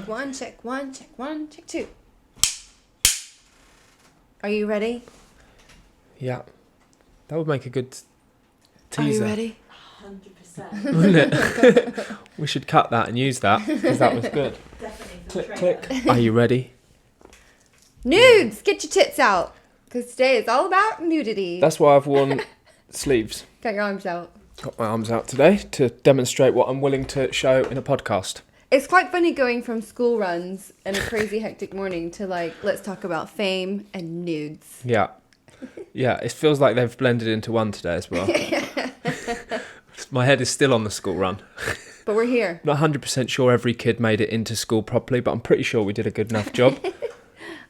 Check one, check one, check one, check two. Are you ready? Yeah. That would make a good teaser. Are you ready? 100%. Wouldn't it? We should cut that and use that because that was good. Definitely. Click. Are you ready? Nudes! Get your tits out. Because today is all about nudity. That's why I've worn sleeves. Got your arms out. Got my arms out today to demonstrate what I'm willing to show in a podcast. It's quite funny going from school runs and a crazy hectic morning to like, let's talk about fame and nudes. Yeah. Yeah, it feels like they've blended into one today as well. My head is still on the school run. But we're here. Not 100% sure every kid made it into school properly, but I'm pretty sure we did a good enough job.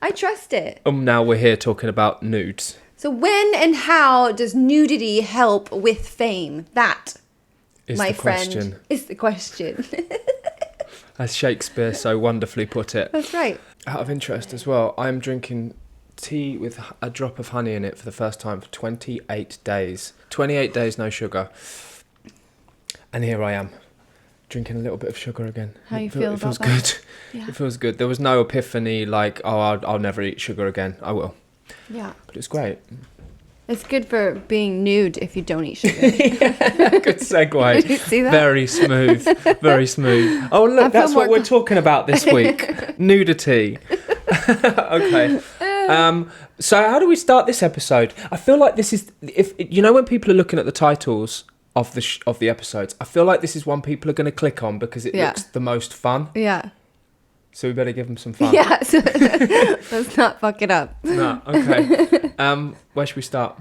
I trust it. Now we're here talking about nudes. So when and how does nudity help with fame? That, Is my the question. friend, is the question. As Shakespeare so wonderfully put it. That's right. Out of interest as well, I'm drinking tea with a drop of honey in it for the first time for 28 days. 28 days, no sugar. And here I am, drinking a little bit of sugar again. How you feel it feels about that? good. Yeah. It feels good. There was no epiphany like, oh, I'll never eat sugar again. I will. Yeah. But it's great. It's good for being nude if you don't eat sugar. Good segue. Did you see that? Very smooth. Very smooth. Oh, look, that's what we're talking about this week. Nudity. Okay. So how do we start this episode? I feel like this is, if you know, when people are looking at the titles of the episodes, I feel like this is one people are going to click on because it looks the most fun. Yeah. So we better give them some fun. Yeah. So let's not fuck it up. No, okay. Where should we start?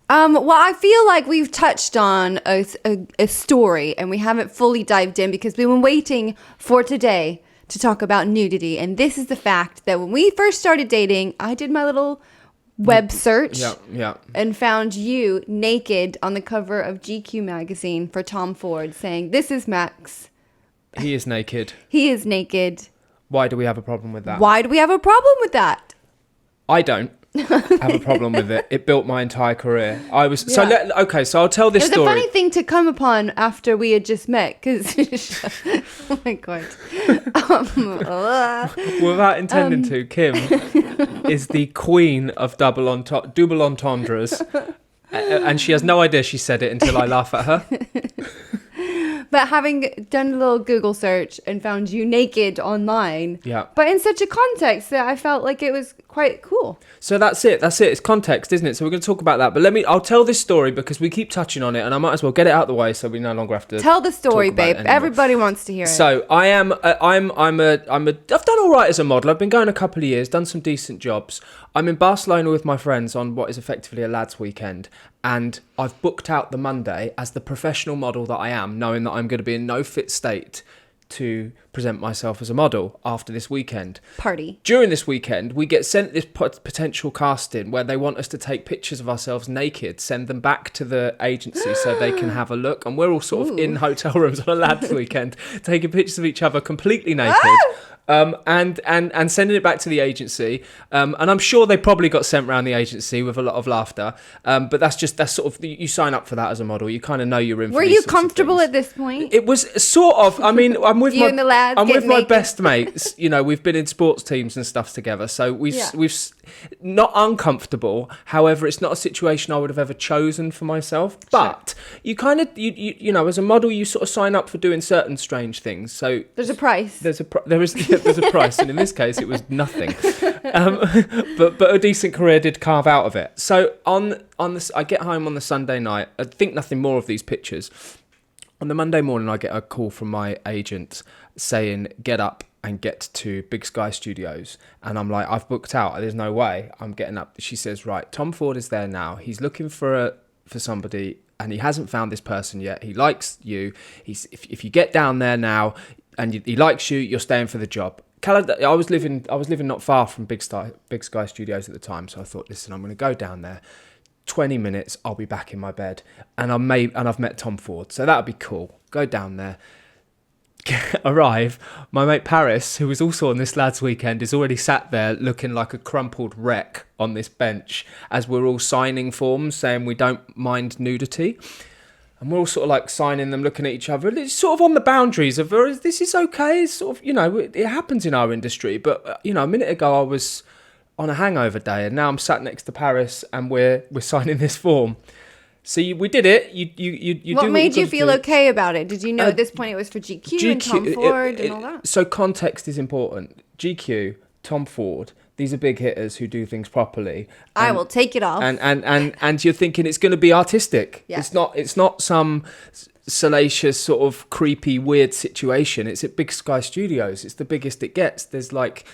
Well, I feel like we've touched on a story and we haven't fully dived in because we've been waiting for today to talk about nudity. And this is the fact that when we first started dating, I did my little web search and found you naked on the cover of GQ magazine for Tom Ford saying, "This is Max. He is naked. He is naked." Why do we have a problem with that? Why do we have a problem with that? I don't have a problem with it. It built my entire career. So I'll tell this story. It was a funny thing to come upon after we had just met because oh my god. Without intending to, Kim is the queen of double entendres, and she has no idea she said it until I laugh at her. But having done a little Google search and found you naked online, but in such a context that I felt like it was quite cool. So that's it. It's context, isn't it? So we're going to talk about that. But I'll tell this story because we keep touching on it, and I might as well get it out of the way so we no longer have to tell the story, babe. Everybody wants to hear it. So I've done all right as a model. I've been going a couple of years, done some decent jobs. I'm in Barcelona with my friends on what is effectively a lads' weekend. And I've booked out the Monday as the professional model that I am, knowing that I'm going to be in no fit state to present myself as a model after this weekend. Party. During this weekend, we get sent this potential casting where they want us to take pictures of ourselves naked, send them back to the agency so they can have a look. And we're all sort of in hotel rooms on a lads' weekend, taking pictures of each other completely naked. And sending it back to the agency. And I'm sure they probably got sent around the agency with a lot of laughter. But that's sort of, you sign up for that as a model. You kind of know you're in for Were you comfortable at this point? It was sort of, I mean, I'm with my best mates. You know, we've been in sports teams and stuff together. So we've not uncomfortable. However, it's not a situation I would have ever chosen for myself. But you kind of, you know, as a model, you sort of sign up for doing certain strange things. So there's a price. There's a price, and in this case, it was nothing. But a decent career did carve out of it. So I get home on the Sunday night. I think nothing more of these pictures. On the Monday morning, I get a call from my agent saying, "Get up and get to Big Sky Studios." And I'm like, "I've booked out. There's no way I'm getting up." She says, "Right, Tom Ford is there now. He's looking for somebody, and he hasn't found this person yet. He likes you. If you get down there now." And he likes you, you're staying for the job. I was living not far from Big Sky Studios at the time, so I thought, listen, I'm going to go down there. 20 minutes, I'll be back in my bed, and I've met Tom Ford, so that'll be cool. Go down there, arrive. My mate Paris, who was also on this lads' weekend, is already sat there looking like a crumpled wreck on this bench as we're all signing forms saying we don't mind nudity. And we're all sort of like signing them, looking at each other. It's sort of on the boundaries of, this is okay. It's sort of, it happens in our industry. But, a minute ago I was on a hangover day and now I'm sat next to Paris and we're signing this form. So we did it. You What do made you gotta feel do. okay about it? Did you know at this point it was for GQ and Tom Ford and all that? So context is important. GQ, Tom Ford, these are big hitters who do things properly. I will take it off. And you're thinking it's going to be artistic. Yeah. It's not some salacious sort of creepy weird situation. It's at Big Sky Studios. It's the biggest it gets. There's like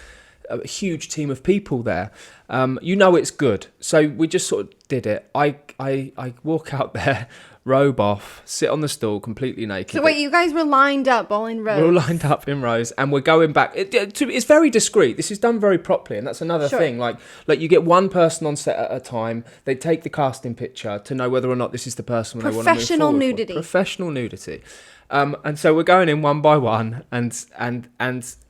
a huge team of people there. It's good. So we just sort of did it. I walk out there, robe off, sit on the stool completely naked. So wait, you guys were lined up all in rows? We're all lined up in rows and we're going back. It's very discreet. This is done very properly, and that's another thing. Like you get one person on set at a time. They take the casting picture to know whether or not this is the person they want to move Professional forward nudity. for. Professional nudity. And so we're going in one by one, and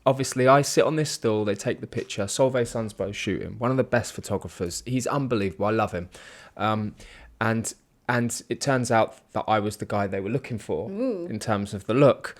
obviously I sit on this stool. They take the picture. Solveig Sundsbo's shooting. One of the best photographers. He's unbelievable. I love him. And it turns out that I was the guy they were looking for in terms of the look.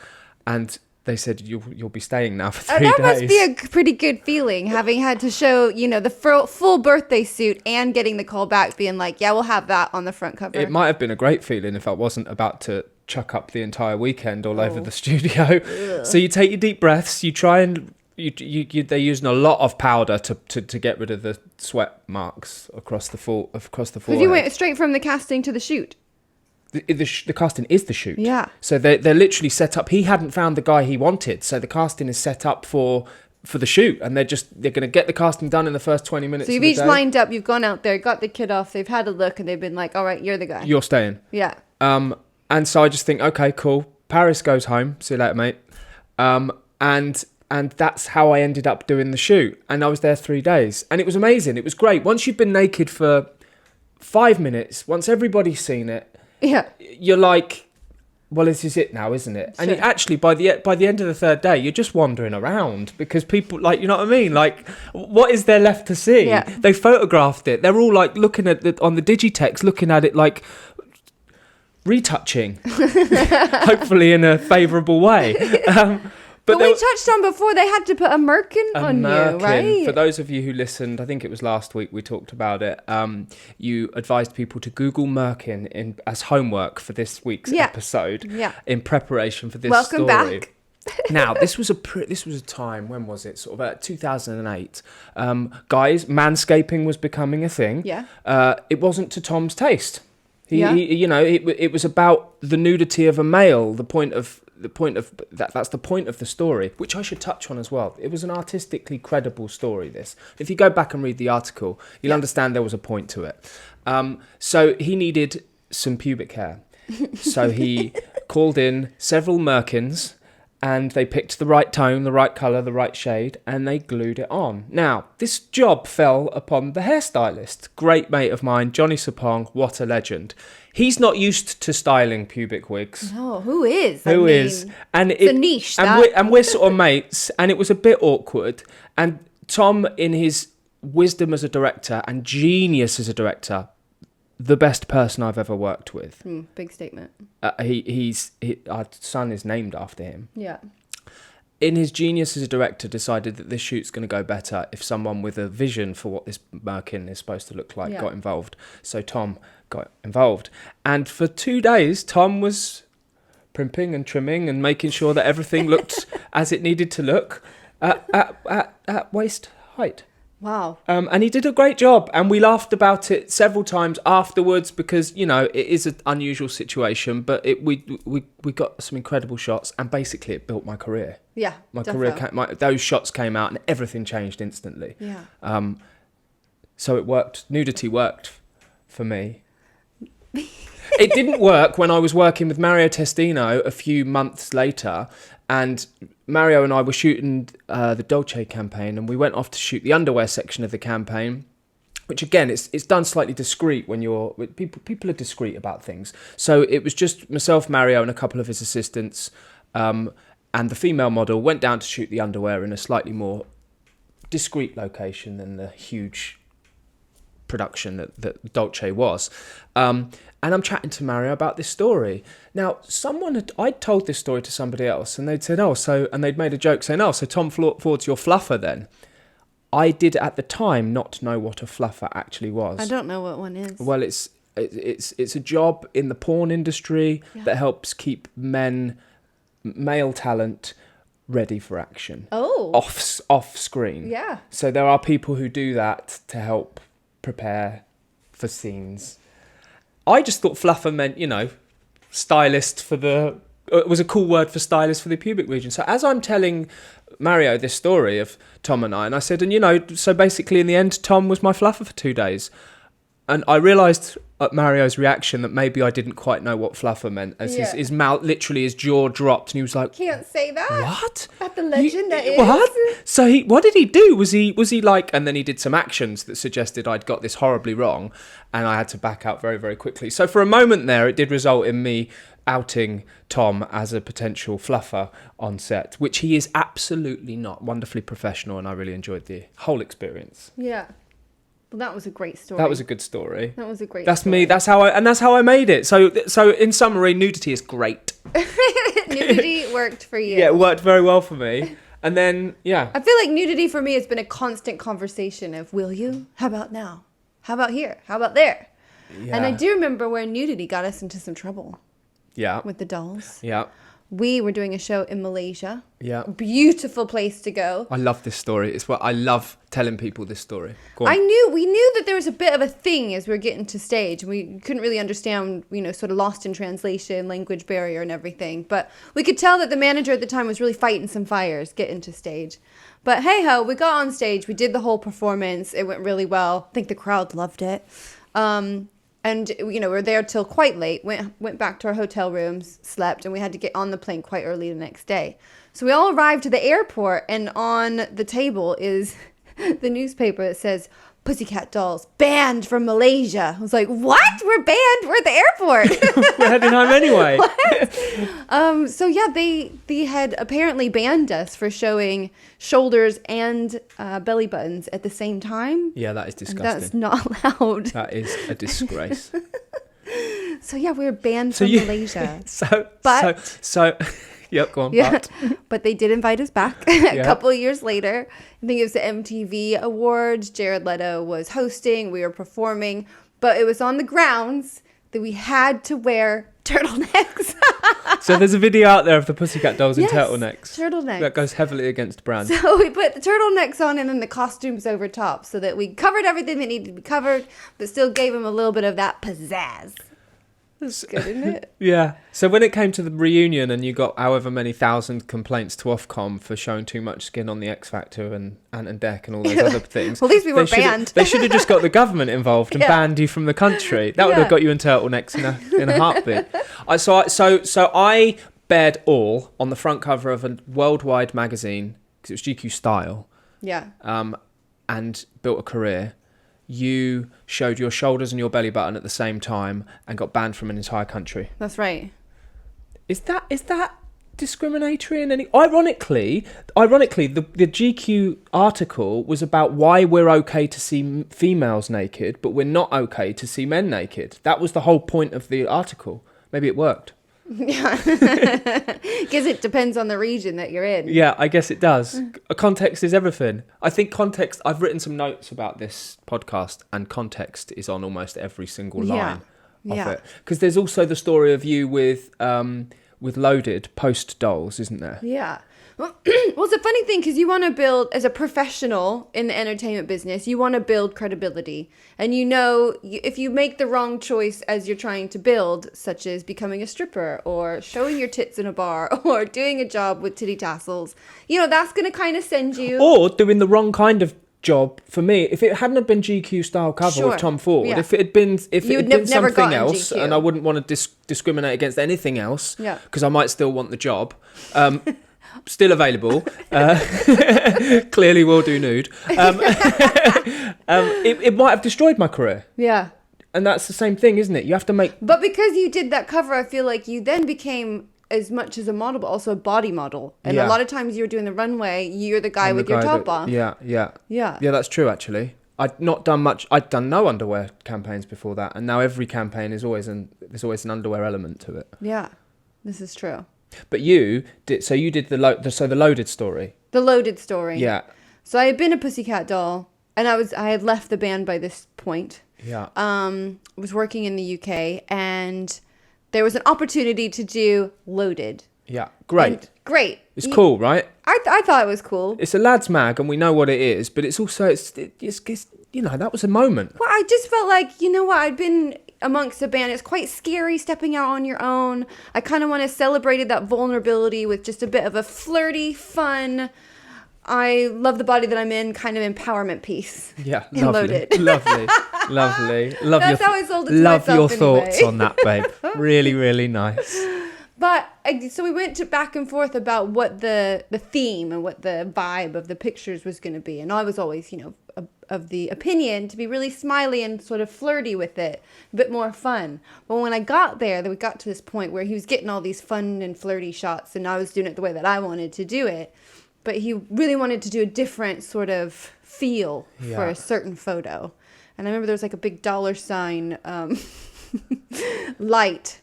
And they said, you'll be staying now for 3 days. That must be a pretty good feeling, having had to show, the full birthday suit and getting the call back, being like, yeah, we'll have that on the front cover. It might have been a great feeling if I wasn't about to chuck up the entire weekend all over the studio. Ugh. So you take your deep breaths, you try and... they're using a lot of powder to get rid of the sweat marks across the forehead. Because you went straight from the casting to the shoot. The casting is the shoot. Yeah. So they're literally set up. He hadn't found the guy he wanted, so the casting is set up for the shoot, and they're going to get the casting done in the first 20 minutes. So you've each lined up. You've gone out there, got the kid off. They've had a look, and they've been like, "All right, you're the guy. You're staying." Yeah. And so I just think, okay, cool. Paris goes home. See you later, mate. And that's how I ended up doing the shoot. And I was there 3 days. And it was amazing. It was great. Once you've been naked for 5 minutes, once everybody's seen it, you're like, well, this is it now, isn't it? Sure. And actually, by the end of the 3rd day, you're just wandering around because people, like, you know what I mean? Like, what is there left to see? Yeah. They photographed it. They're all like looking at it on the Digitex, looking at it like retouching, hopefully in a favourable way. But we touched on before, they had to put a merkin on you, right? For those of you who listened, I think it was last week we talked about it. You advised people to Google merkin as homework for this week's episode in preparation for this story. Welcome back. Now, this was a time, when was it? Sort of 2008. Guys, manscaping was becoming a thing. Yeah. It wasn't to Tom's taste. It was about the nudity of a male. That's the point of the story, which I should touch on as well. It was an artistically credible story, this. If you go back and read the article, you'll understand there was a point to it. So he needed some pubic hair. So he called in several merkins, and they picked the right tone, the right colour, the right shade, and they glued it on. Now, this job fell upon the hairstylist, great mate of mine, Johnny Sapong, what a legend. He's not used to styling pubic wigs. No, who is? Who is? And it's a niche. And we're sort of mates, and it was a bit awkward. And Tom, in his wisdom as a director and genius as a director, the best person I've ever worked with. Big statement. Our son is named after him. Yeah. In his genius as a director, decided that this shoot's going to go better if someone with a vision for what this merkin is supposed to look like got involved. So Tom got involved. And for 2 days, Tom was primping and trimming and making sure that everything looked as it needed to look at waist height. Wow. And he did a great job, and we laughed about it several times afterwards because, it is an unusual situation, but we got some incredible shots, and basically it built my career. Yeah, those shots came out and everything changed instantly. Yeah. So it worked. Nudity worked for me. It didn't work when I was working with Mario Testino a few months later, and Mario and I were shooting the Dolce campaign, and we went off to shoot the underwear section of the campaign, which again, it's done slightly discreet when people are discreet about things. So it was just myself, Mario, and a couple of his assistants, and the female model went down to shoot the underwear in a slightly more discreet location than the huge production that Dolce was. And I'm chatting to Mario about this story. Now, I'd told this story to somebody else, and they'd said, and they'd made a joke saying, so Tom Ford's your fluffer then. I did at the time not know what a fluffer actually was. I don't know what one is. Well, it's a job in the porn industry that helps keep male talent ready for action. Oh. Off screen. Yeah. So there are people who do that to help prepare for scenes. I just thought fluffer meant, stylist for the... It was a cool word for stylist for the pubic region. So as I'm telling Mario this story of Tom and I said, so basically in the end, Tom was my fluffer for 2 days. And I realised at Mario's reaction that maybe I didn't quite know what fluffer meant, as his mouth, literally his jaw dropped, and he was like, Can't say that. What? That's the legend that is. What? So what did he do? Was he like, and then he did some actions that suggested I'd got this horribly wrong, and I had to back out very, very quickly. So for a moment there, it did result in me outing Tom as a potential fluffer on set, which he is absolutely not. Wonderfully professional, and I really enjoyed the whole experience. Yeah. Well, that was a great story. That was a good story. That was a great That's story. me. That's how I made it. So in summary, Nudity is great. Nudity worked for you. Yeah, it worked very well for me. And then, I feel like Nudity for me has been a constant conversation of, will you? How about now? How about here? How about there? Yeah. And I do remember where Nudity got us into some trouble Yeah. with the dolls. Yeah. We were doing a show in Malaysia. Yeah. Beautiful place to go. I love this story. It's what I love telling people this story. Go on. We knew that there was a bit of a thing as we were getting to stage, and we couldn't really understand, sort of lost in translation, language barrier and everything. But we could tell that the manager at the time was really fighting some fires getting to stage. But hey ho, we got on stage, we did the whole performance. It went really well. I think the crowd loved it. And, we were there till quite late, went back to our hotel rooms, slept, and we had to get on the plane quite early the next day. So we all arrived to the airport, and on the table is the newspaper that says, Pussycat Dolls, banned from Malaysia. I was like, what? We're banned? We're at the airport. We're heading home anyway. So yeah, they had apparently banned us for showing shoulders and belly buttons at the same time. Yeah, that is And disgusting. that's not allowed. That is a disgrace. So yeah, we were banned from Malaysia. So yep, go on. Yeah, but they did invite us back a couple of years later. I think it was the MTV Awards. Jared Leto was hosting. We were performing, but it was on the grounds that we had to wear turtlenecks. So there's a video out there of the Pussycat Dolls in Yes, turtlenecks. turtlenecks. That goes heavily against brand. So we put the turtlenecks on and then the costumes over top so that we covered everything that needed to be covered, but still gave them a little bit of that pizzazz. That's good, isn't it? Yeah. So when it came to the reunion and you got however many thousand complaints to Ofcom for showing too much skin on the X Factor and Ant and Dec and all those other things. Well, at least we were banned. They should have just got the government involved and banned you from the country. That would have got you in turtlenecks in a heartbeat. So I bared all on the front cover of a worldwide magazine because it was GQ Style. Yeah. And built a career. You showed your shoulders and your belly button at the same time and got banned from an entire country. That's right. Is that discriminatory in any... Ironically, the GQ article was about why we're okay to see females naked, but we're not okay to see men naked. That was the whole point of the article. Maybe it worked. Yeah. Because it depends on the region that you're in. Yeah, I guess it does. Context is everything. I think context... I've written some notes about this podcast, and context is on almost every single line of it. Because there's also the story of you with Loaded post Dolls, isn't there? Yeah. Well, it's a funny thing because you want to build, as a professional in the entertainment business, you want to build credibility. And if you make the wrong choice as you're trying to build, such as becoming a stripper or showing your tits in a bar or doing a job with titty tassels, that's going to kind of send you... Or doing the wrong kind of job. For me, if it hadn't have been GQ style cover with Tom Ford, if it had been something else, GQ. and I wouldn't want to discriminate against anything else, because I might still want the job. Still available. Clearly will do nude. It might have destroyed my career. Yeah. And that's the same thing, isn't it? You have to make... But because you did that cover, I feel like you then became as much as a model, but also a body model. And a lot of times you're doing the runway, you're the guy with your top off. Yeah, that's true, actually. I'd not done much. I'd done no underwear campaigns before that, and now every campaign is there's always an underwear element to it. Yeah, this is true. But you did the Loaded story. The Loaded story. Yeah. So I had been a Pussycat Doll, and I had left the band by this point. Yeah. Was working in the UK, and there was an opportunity to do Loaded. Yeah. Great. And great. It's cool, right? I thought it was cool. It's a lads mag, and we know what it is, but it's also it's that was a moment. Well, I just felt like, you know what, I'd been amongst a band. It's quite scary stepping out on your own. I kind of want to celebrate that vulnerability with just a bit of a flirty, fun, I love the body that I'm in kind of empowerment piece. Yeah, and Loaded. lovely. Love That's how I sold it to love myself your thoughts anyway. on that, babe. Really, really nice. But so we went back and forth about what the theme and what the vibe of the pictures was going to be. And I was always, of the opinion to be really smiley and sort of flirty with it, a bit more fun. But when I got there, we got to this point where he was getting all these fun and flirty shots, and I was doing it the way that I wanted to do it. But he really wanted to do a different sort of feel for a certain photo. And I remember there was like a big $sign light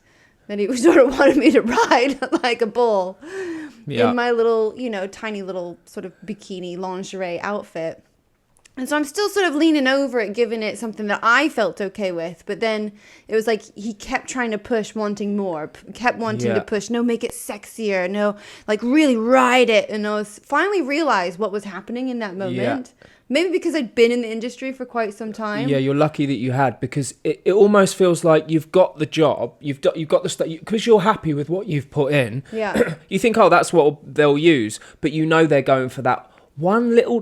that he sort of wanted me to ride like a bull in my little, tiny little sort of bikini lingerie outfit. And so I'm still sort of leaning over it, giving it something that I felt okay with. But then it was like he kept trying to push, wanting more, kept wanting to push. No, make it sexier. No, like really ride it. And I was finally realized what was happening in that moment. Yeah. Maybe because I'd been in the industry for quite some time. Yeah, you're lucky that you had, because it almost feels like you've got the job. You've got the stuff, because you're happy with what you've put in. Yeah. You think, that's what they'll use. But they're going for that.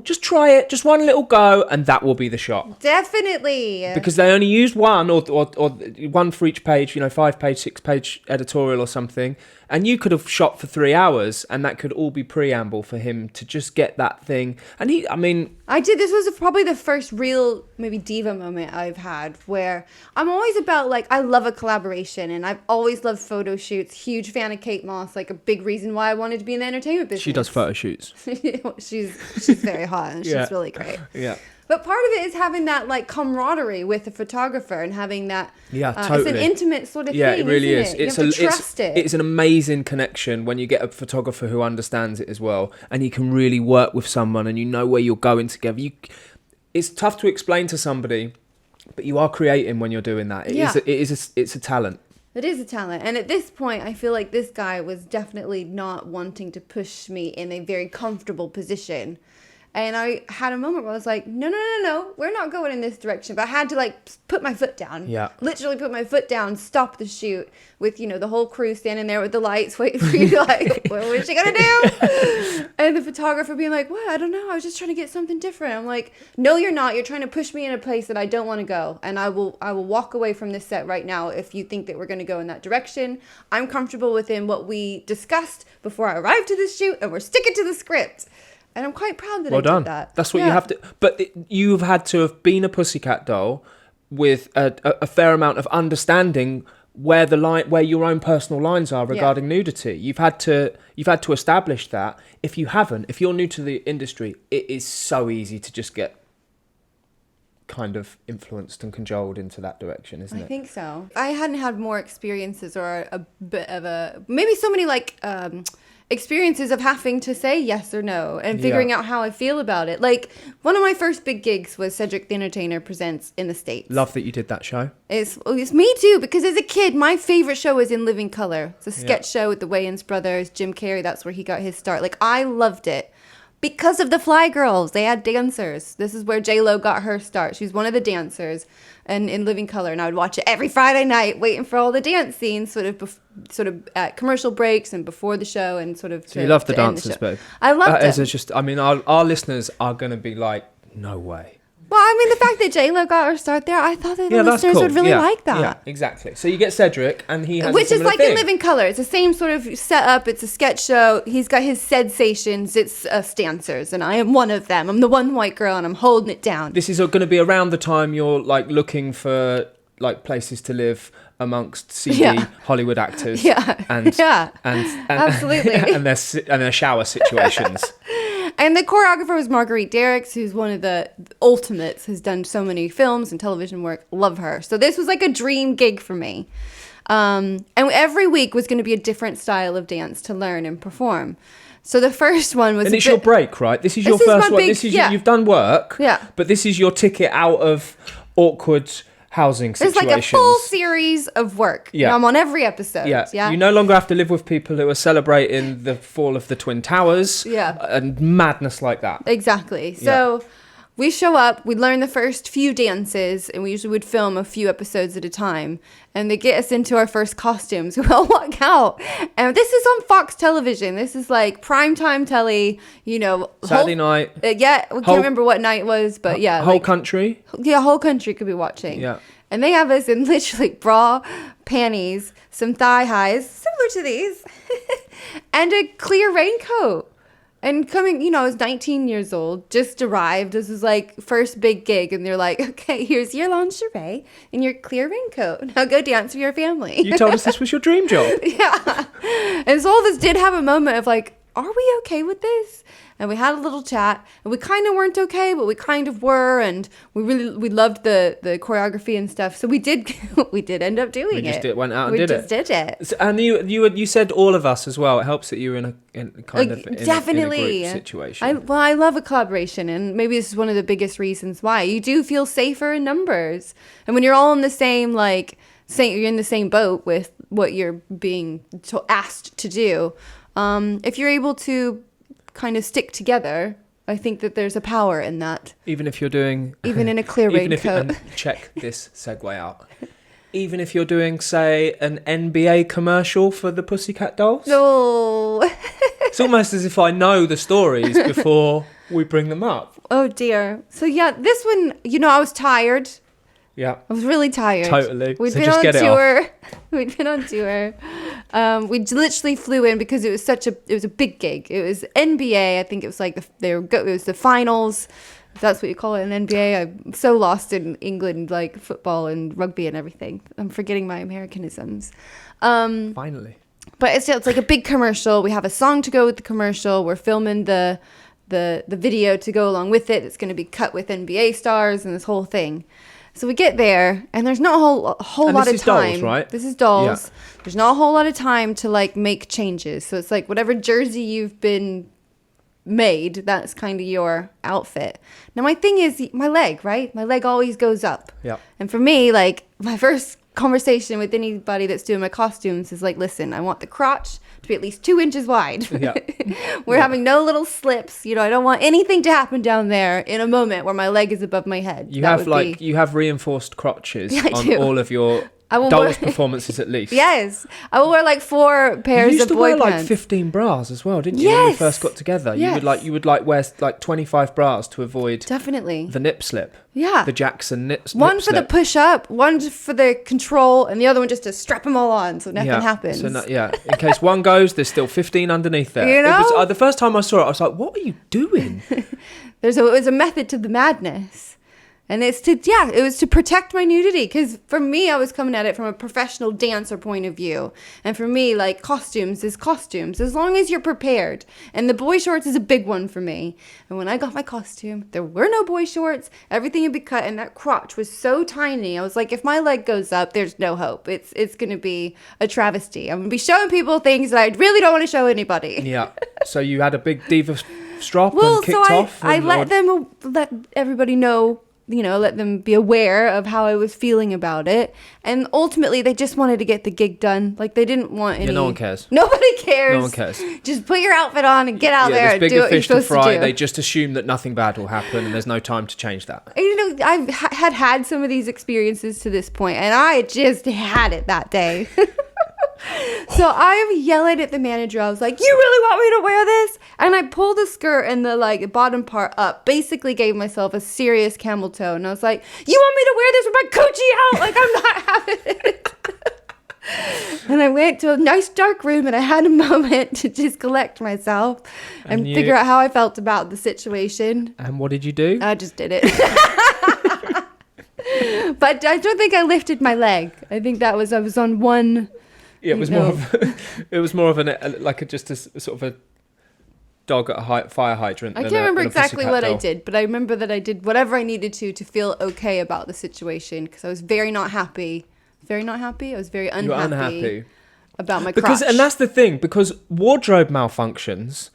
Just try it, just one little go, and that will be the shot. Definitely. Because they only use one or one for each page, 5-page, 6-page editorial or something. And you could have shot for 3 hours, and that could all be preamble for him to just get that thing. And I did. This was probably the first real, maybe diva moment I've had, where I'm always about, I love a collaboration, and I've always loved photo shoots. Huge fan of Kate Moss, a big reason why I wanted to be in the entertainment business. She does photo shoots. she's very hot, and she's really great. Yeah. But part of it is having that camaraderie with the photographer and having that. Yeah, totally. It's an intimate sort of thing. Yeah, it really is. You have to trust it. It's an amazing connection when you get a photographer who understands it as well, and you can really work with someone, and you know where you're going together. It's tough to explain to somebody, but you are creating when you're doing that. It's a talent. It is a talent. And at this point, I feel like this guy was definitely not wanting to push me in a very comfortable position. And I had a moment where I was like, no, we're not going in this direction. But I had to put my foot down. Yeah. Literally put my foot down, stop the shoot with, the whole crew standing there with the lights waiting for you to what was she going to do? And the photographer being like, what? I don't know. I was just trying to get something different. I'm like, no, you're not. You're trying to push me in a place that I don't want to go. And I will walk away from this set right now if you think that we're going to go in that direction. I'm comfortable within what we discussed before I arrived to the shoot, and we're sticking to the script. And I'm quite proud that I did that. That's what you have to. But you've had to have been a Pussycat Doll with a fair amount of understanding where your own personal lines are regarding nudity. You've had to establish that. If you're new to the industry, it is so easy to just get kind of influenced and cajoled into that direction, isn't it? I think so. I hadn't had more experiences or a bit of maybe so many experiences of having to say yes or no and figuring out how I feel about it. One of my first big gigs was Cedric the Entertainer Presents in the States. Love that you did that show. It's me too, because as a kid, my favorite show was In Living Color. It's a sketch show with the Wayans brothers, Jim Carrey. That's where he got his start. I loved it. Because of the Fly Girls, they had dancers. This is where J-Lo got her start. She was one of the dancers and in Living Color, and I would watch it every Friday night, waiting for all the dance scenes, sort of at commercial breaks and before the show, and sort of. So you love the dancers, babe. I loved it. Our listeners are going to be like, no way. Well, the fact that J-Lo got her start there, I thought that the listeners would really like that. Yeah, exactly. So you get Cedric, and he has which is like thing. In Living Color. It's the same sort of setup. It's a sketch show. He's got his sensations. It's us dancers, and I am one of them. I'm the one white girl, and I'm holding it down. This is going to be around the time you're looking for places to live amongst CD Hollywood actors. And absolutely, and and their shower situations. And the choreographer was Marguerite Derricks, who's one of the ultimates, has done so many films and television work. Love her. So this was like a dream gig for me. And every week was going to be a different style of dance to learn and perform. So the first one was... And it's your break, right? This is your first one. You've done work, but this is your ticket out of awkward housing situations. It's like a full series of work. Yeah. I'm on every episode. Yeah. You no longer have to live with people who are celebrating the fall of the Twin Towers. Yeah. And madness like that. Exactly. So we show up, we learn the first few dances, and we usually would film a few episodes at a time. And they get us into our first costumes. We all walk out. And this is on Fox Television. This is like primetime telly, Saturday night. We can't remember what night it was, but yeah. Whole country? Yeah, whole country could be watching. Yeah. And they have us in literally bra, panties, some thigh highs, similar to these, and a clear raincoat. And coming, I was 19 years old, just arrived. This was like first big gig. And they're like, okay, here's your lingerie and your clear raincoat. Now go dance with your family. You told us this was your dream job. Yeah. And so all of us did have a moment of like, are we okay with this? And we had a little chat, and we kind of weren't okay, but we kind of were, and we loved the choreography and stuff. So we did end up doing it. We just went out and did it. We just did it. And you said all of us as well. It helps that you were in a group situation. I love a collaboration, and maybe this is one of the biggest reasons why you do feel safer in numbers, and when you're all in the same you're in the same boat with what you're being asked to do. If you're able to kind of stick together, I think that there's a power in that. Even if you're doing... Even in a clear raincoat. Check this segue out. Even if you're doing, say, an NBA commercial for the Pussycat Dolls. No. It's almost as if I know the stories before we bring them up. Oh, dear. So, yeah, this one, I was tired. Yeah. I was really tired. Totally. We'd been on tour. We'd been on tour. We literally flew in because it was a big gig. It was NBA. I think it was like it was the finals. If that's what you call it in NBA. I'm so lost in England, like football and rugby and everything. I'm forgetting my Americanisms. Finally. But it's like a big commercial. We have a song to go with the commercial. We're filming the video to go along with it. It's going to be cut with NBA stars and this whole thing. So we get there, and there's not a whole lot of time. Dolls, right? This is Dolls. Yeah. There's not a whole lot of time to make changes. So it's like whatever jersey you've been made, that's kind of your outfit. Now my thing is my leg, right? My leg always goes up. Yeah. And for me, my first conversation with anybody that's doing my costumes is listen, I want the crotch to be at least 2 inches wide. Yeah. We're having no little slips. I don't want anything to happen down there in a moment where my leg is above my head. You have reinforced crotches on all of your Dolls performances at least. Yes. I will wear 4 pairs of boy pants. You used to wear 15 bras as well, didn't you? Yes. When we first got together. Yes. You would wear 25 bras to avoid definitely the nip slip. Yeah. The Jackson nip slip. One for the push up, one for the control, and the other one just to strap them all on so nothing happens. So in case one goes, there's still 15 underneath there. It was, the first time I saw it, I was like, what are you doing? It was a method to the madness. And it was to protect my nudity, because for me, I was coming at it from a professional dancer point of view. And for me, costumes is costumes, as long as you're prepared. And the boy shorts is a big one for me. And when I got my costume, there were no boy shorts. Everything would be cut, and that crotch was so tiny. I was like, if my leg goes up, there's no hope. It's going to be a travesty. I'm going to be showing people things that I really don't want to show anybody. Yeah. So you had a big diva strap and kicked off? I let everybody know. Let them be aware of how I was feeling about it. And ultimately, they just wanted to get the gig done. They didn't want any... Yeah, no one cares. Nobody cares. No one cares. Just put your outfit on and get out there and do what you're supposed to do. They just assume that nothing bad will happen, and there's no time to change that. I've had some of these experiences to this point, and I just had it that day. So I'm yelling at the manager. I was like, you really want me to wear this? And I pulled the skirt and the bottom part up, basically gave myself a serious camel toe. And I was like, you want me to wear this with my coochie out? I'm not having it. And I went to a nice dark room, and I had a moment to just collect myself and figure out how I felt about the situation. And what did you do? I just did it. But I don't think I lifted my leg. I think I was on one... Yeah, it was more of an just a sort of dog at a fire hydrant. I can't remember exactly what I did, but I remember that I did whatever I needed to feel okay about the situation because I was very not happy. Very not happy. I was very unhappy. You were unhappy about my crotch. And that's the thing, because wardrobe malfunctions,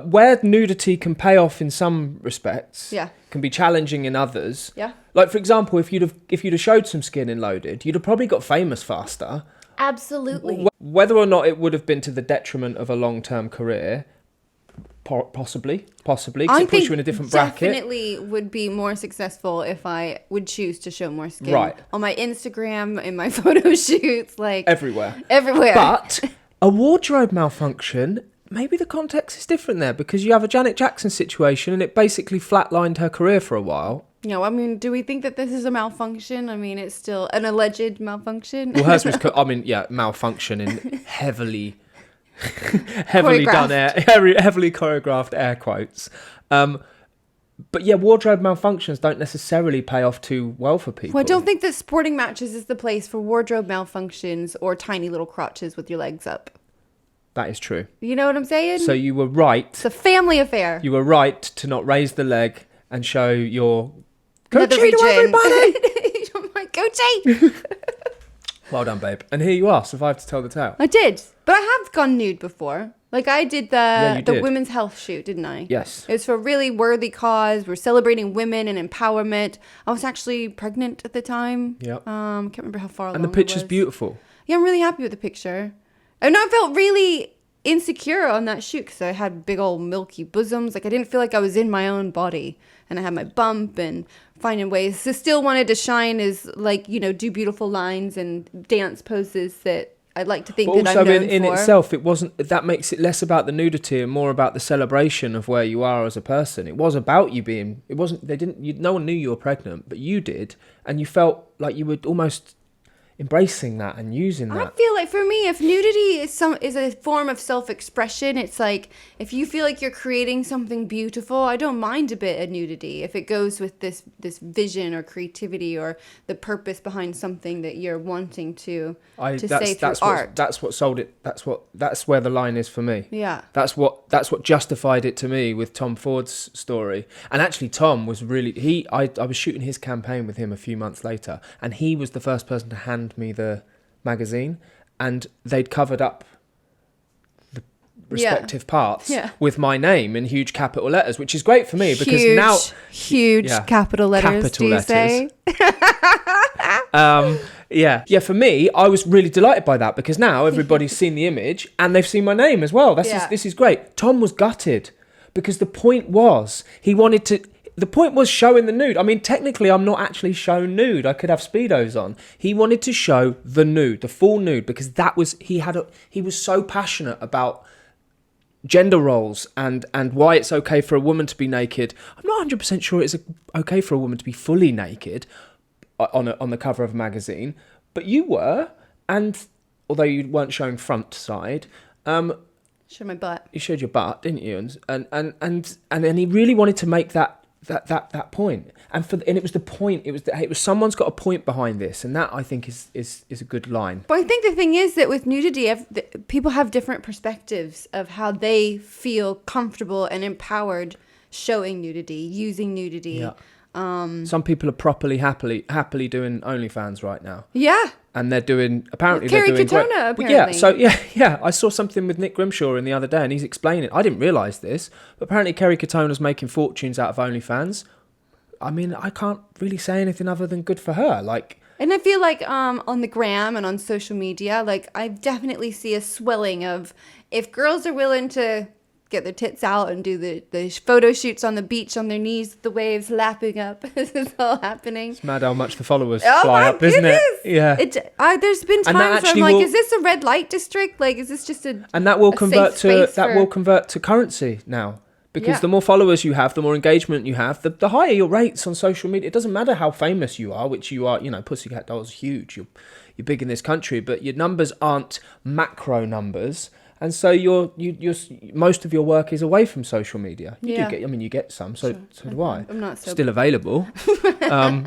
where nudity can pay off in some respects, can be challenging in others. Yeah. Like, for example, if you'd have showed some skin in Loaded, you'd have probably got famous faster. Absolutely. Whether or not it would have been to the detriment of a long-term career, possibly, because it puts you in a different bracket. I definitely would be more successful if I would choose to show more skin. Right. On my Instagram, in my photo shoots, like... Everywhere. But a wardrobe malfunction, maybe the context is different there, because you have a Janet Jackson situation and it basically flatlined her career for a while. No, I mean, do we think that this is a malfunction? I mean, it's still an alleged malfunction. Well, hers was, malfunction in heavily done heavily choreographed air quotes. But yeah, wardrobe malfunctions don't necessarily pay off too well for people. Well, I don't think that sporting matches is the place for wardrobe malfunctions or tiny little crotches with your legs up. That is true. You know what I'm saying? So you were right. It's a family affair. You were right to not raise the leg and show your Nether Gucci to everybody. My Gucci. Well done, babe. And here you are, survived to tell the tale. I did, but I have gone nude before. Like I did the did. women's health shoot, didn't I? Yes. It was for a really worthy cause. We're celebrating women and empowerment. I was actually pregnant at the time. Yep. Can't remember how far along. And the picture's beautiful. Yeah, I'm really happy with the picture. And I felt really insecure on that shoot because I had big old milky bosoms. Like I didn't feel like I was in my own body, and I had my bump and finding ways to still wanted to shine as like, you know, do beautiful lines and dance poses that I'd like to think but that also I'm known in for. itself, it wasn't, that makes it less about the nudity and more about the celebration of where you are as a person. It was about you being, it wasn't, no one knew you were pregnant, but you did, and you felt like you were almost embracing that and using that. I feel like for me, if nudity is a form of self-expression, it's like if you feel like you're creating something beautiful, I don't mind a bit of nudity if it goes with this vision or creativity or the purpose behind something that you're wanting to say through art. That's what sold it. That's where the line is for me. Yeah. That's what justified it to me with Tom Ford's story. And actually, Tom was really I was shooting his campaign with him a few months later, and he was the first person to hand me the magazine, and they'd covered up the respective parts with my name in huge capital letters, which is great for me because now huge capital letters. Capital letters. For me, I was really delighted by that because now everybody's seen the image and they've seen my name as well. This is great. Tom was gutted because the point was the point was showing the nude. I mean, technically, I'm not actually shown nude. I could have Speedos on. He wanted to show the nude, the full nude, because he was so passionate about gender roles and why it's okay for a woman to be naked. I'm not 100% sure it's okay for a woman to be fully naked on the cover of a magazine, but you were, and although you weren't showing front side, showed my butt. You showed your butt, didn't you? And then he really wanted to make that point, and it was the point. It was someone's got a point behind this, and that I think is a good line. But I think the thing is that with nudity, people have different perspectives of how they feel comfortable and empowered showing nudity, using nudity. Yeah. Some people are properly happily doing OnlyFans right now. Yeah. And they're doing Carrie Katona, apparently. Yeah. I saw something with Nick Grimshaw in the other day, and he's explaining. I didn't realise this, but apparently Kerry Katona's making fortunes out of OnlyFans. I mean, I can't really say anything other than good for her. And I feel like on the gram and on social media, like I definitely see a swelling of if girls are willing to get their tits out and do the photo shoots on the beach on their knees, the waves lapping up. This is all happening. It's mad how much the followers fly up, isn't it? Yeah. There's been times where I'm like, is this a red light district? Like, is this just a and that will convert to currency now. Because the more followers you have, the more engagement you have, the higher your rates on social media. It doesn't matter how famous you are, which you are. You know, Pussycat Doll's huge. You're big in this country, but your numbers aren't macro numbers. And so you're most of your work is away from social media. You get some. So do I. I'm not so still available. But some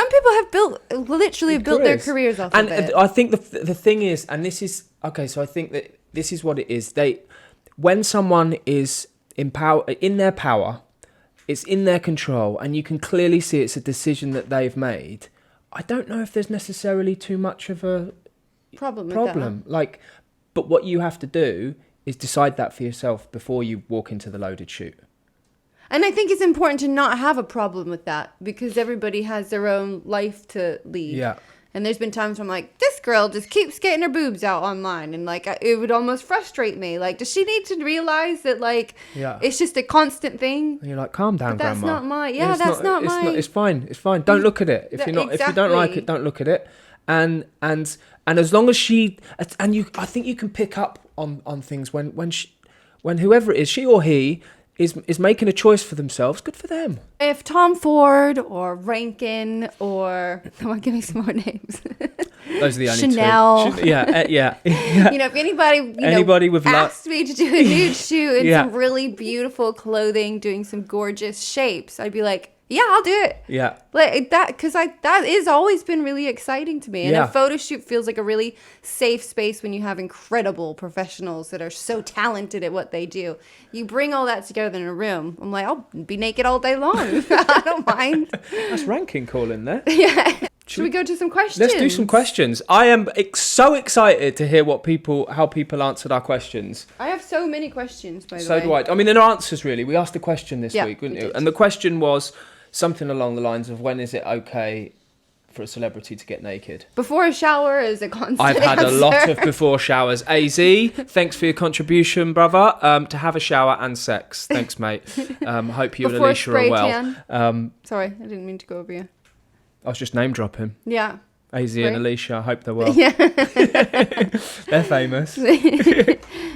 people have built their careers off of it. And I think the thing is, and this is okay. So I think that this is what it is. When someone is in their power, it's in their control, and you can clearly see it's a decision that they've made. I don't know if there's necessarily too much of a problem. Like, but what you have to do is decide that for yourself before you walk into the loaded chute. And I think it's important to not have a problem with that, because everybody has their own life to lead. Yeah. And there's been times where I'm like, this girl just keeps getting her boobs out online. And, like, it would almost frustrate me. Like, does she need to realize that, like, it's just a constant thing? And you're like, calm down, But that's Grandma. not my... Yeah, that's not my... It's fine. It's fine. Don't look at it. If you don't like it, don't look at it. And as long as she... And I think you can pick up on things when whoever it is, she or he... is making a choice for themselves. Good for them. If Tom Ford or Rankin or... Come on, give me some more names. Those are the only Chanel. two. Yeah. You know, if anybody with asked me to do a nude shoot in some really beautiful clothing, doing some gorgeous shapes, I'd be like, yeah, I'll do it. Yeah. Like that, because that has always been really exciting to me. And Yeah. a photo shoot feels like a really safe space when you have incredible professionals that are so talented at what they do. You bring all that together in a room. I'm like, I'll be naked all day long. I don't mind. That's Rankin calling there. Yeah. Should we go to some questions? Let's do some questions. I am so excited to hear how people answered our questions. I have so many questions, by the way. So do I. I mean, they're answers, really. We asked a question this week, we didn't did. you? And the question was something along the lines of, when is it okay for a celebrity to get naked? Before a shower is a constant I've had answer. a lot of before showers. AZ, thanks for your contribution, brother. To have a shower and sex. Thanks, mate. Hope you and Before Alicia spray are well. tan. Sorry, I didn't mean to go over you. I was just name dropping. Yeah. AZ Spray. and Alicia, I hope they're well. Yeah. They're famous.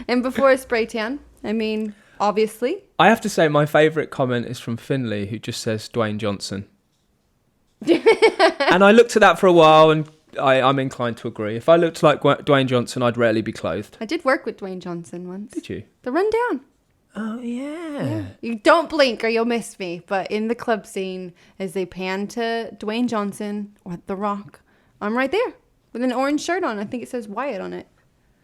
And before a spray tan, I mean, obviously. I have to say my favourite comment is from Finley, who just says Dwayne Johnson. And I looked at that for a while, and I'm inclined to agree. If I looked like Dwayne Johnson, I'd rarely be clothed. I did work with Dwayne Johnson once. Did you? The Rundown. Oh, yeah. You don't blink or you'll miss me. But in the club scene, as they pan to Dwayne Johnson or The Rock, I'm right there with an orange shirt on. I think it says Wyatt on it.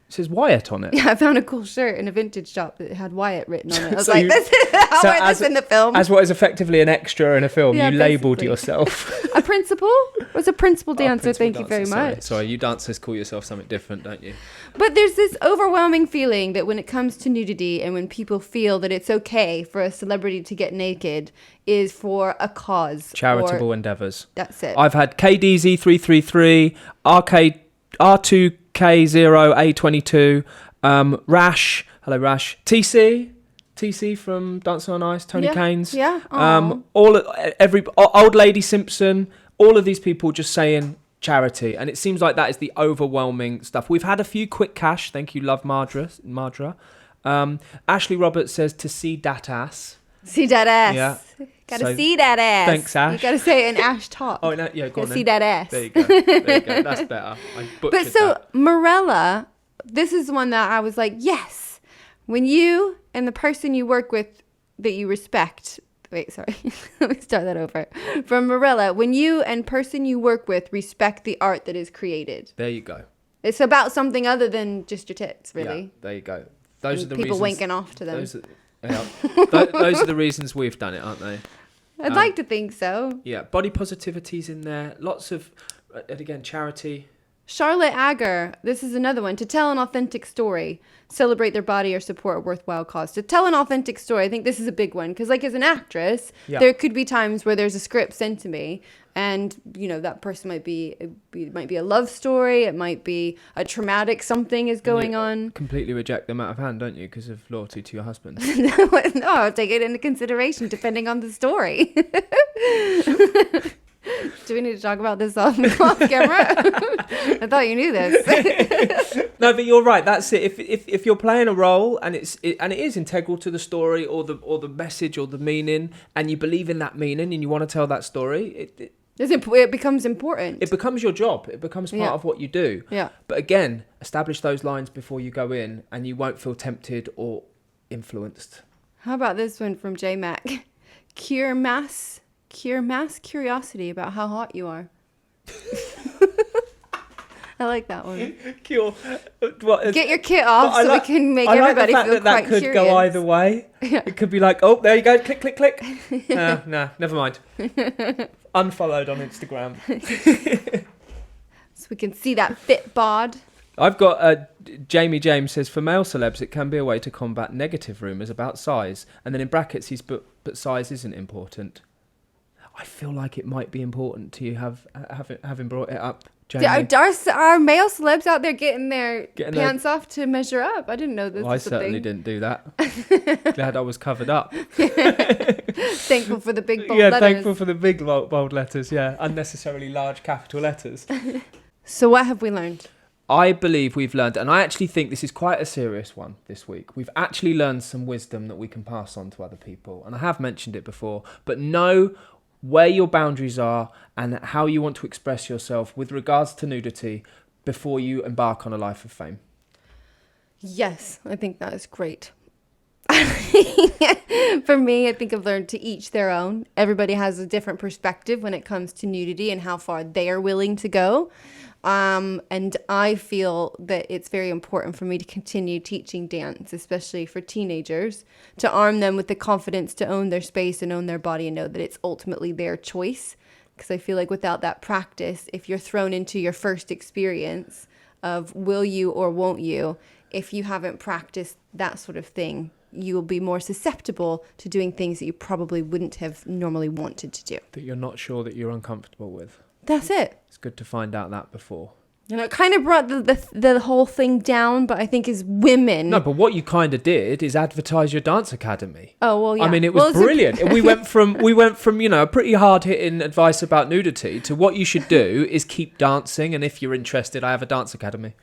It says Wyatt on it. Yeah, I found a cool shirt in a vintage shop that had Wyatt written on it. I was So like, this is how I wear this in the film. As what is effectively an extra in a film, Yeah, you labelled basically. yourself. A principal? Was a principal dancer. Principal Thank you very dancer, much. Sorry, you dancers call yourself something different, don't you? But there's this overwhelming feeling that when it comes to nudity and when people feel that it's okay for a celebrity to get naked is for a cause. Charitable or, endeavours. That's it. I've had KDZ333, R2K0A22, Rash, hello Rash, TC from Dancing on Ice, Tony Keynes. Yeah. Old Lady Simpson, all of these people just saying charity, and it seems like that is the overwhelming stuff. We've had a few quick cash, thank you, love Mardra. Ashley Roberts says to see dat ass. See that ass. Yeah. Gotta see that ass. Thanks, Ash. You gotta say it in Ash talk. Oh no, yeah, go on. See that ass. There you go. That's better. I butchered But so that. Morella, this is one that I was like, yes, when you and the person you work with that you respect. Wait, sorry. Let me start that over. From Morella, when you and person you work with respect the art that is created. There you go. It's about something other than just your tits, really. Yeah, there you go. Those are the people reasons. winking off to them. Those are the reasons we've done it, aren't they? I'd like to think so. Yeah, body positivity's in there. Lots of, and again, charity. Charlotte Agger, this is another one. To tell an authentic story, celebrate their body or support a worthwhile cause. To tell an authentic story, I think this is a big one. Because like as an actress, there could be times where there's a script sent to me and, you know, that person might be a love story. It might be a traumatic something is going on. Completely reject them out of hand, don't you? Because of loyalty to your husband. No, I'll take it into consideration depending on the story. Do we need to talk about this off camera? I thought you knew this. No, but you're right. That's it. If you're playing a role and it is integral to the story or the message or the meaning, and you believe in that meaning and you want to tell that story, it becomes important. it becomes your job. It becomes part of what you do. Yeah. But again, establish those lines before you go in, and you won't feel tempted or influenced. How about this one from J Mac? Cure mass curiosity about how hot you are. I like that one. Cure. What, Get your kit off so we can make I like everybody the fact feel that quite could curious. go either way. Yeah. It could be like, oh, there you go, click, click, click. No, never mind. Unfollowed on Instagram. So we can see that fit bod. I've got Jamie James says, for male celebs, it can be a way to combat negative rumours about size. And then in brackets, he's but size isn't important. I feel like it might be important to you having brought it up, Jamie. Are male celebs out there getting their Getting pants off to measure up? I didn't know this Well, I was a certainly thing. didn't do that. Glad I was covered up. Thankful for the big bold Yeah, letters. thankful for the big bold letters. Yeah, unnecessarily large capital letters. So what have we learned? I believe we've learned, and I actually think this is quite a serious one this week. We've actually learned some wisdom that we can pass on to other people. And I have mentioned it before, but know where your boundaries are and how you want to express yourself with regards to nudity before you embark on a life of fame. Yes, I think that is great. For me, I think I've learned to each their own. Everybody has a different perspective when it comes to nudity and how far they are willing to go. And I feel that it's very important for me to continue teaching dance, especially for teenagers, to arm them with the confidence to own their space and own their body and know that it's ultimately their choice. Because I feel like without that practice, if you're thrown into your first experience of will you or won't you, if you haven't practiced that sort of thing, you will be more susceptible to doing things that you probably wouldn't have normally wanted to do. That you're not sure that you're uncomfortable with. That's it. It's good to find out that before. And it kind of brought the whole thing down, but I think as women... No, but what you kind of did is advertise your dance academy. Oh, well, yeah. I mean, it was Well, brilliant. We went from a pretty hard hitting advice about nudity to what you should do is keep dancing. And if you're interested, I have a dance academy.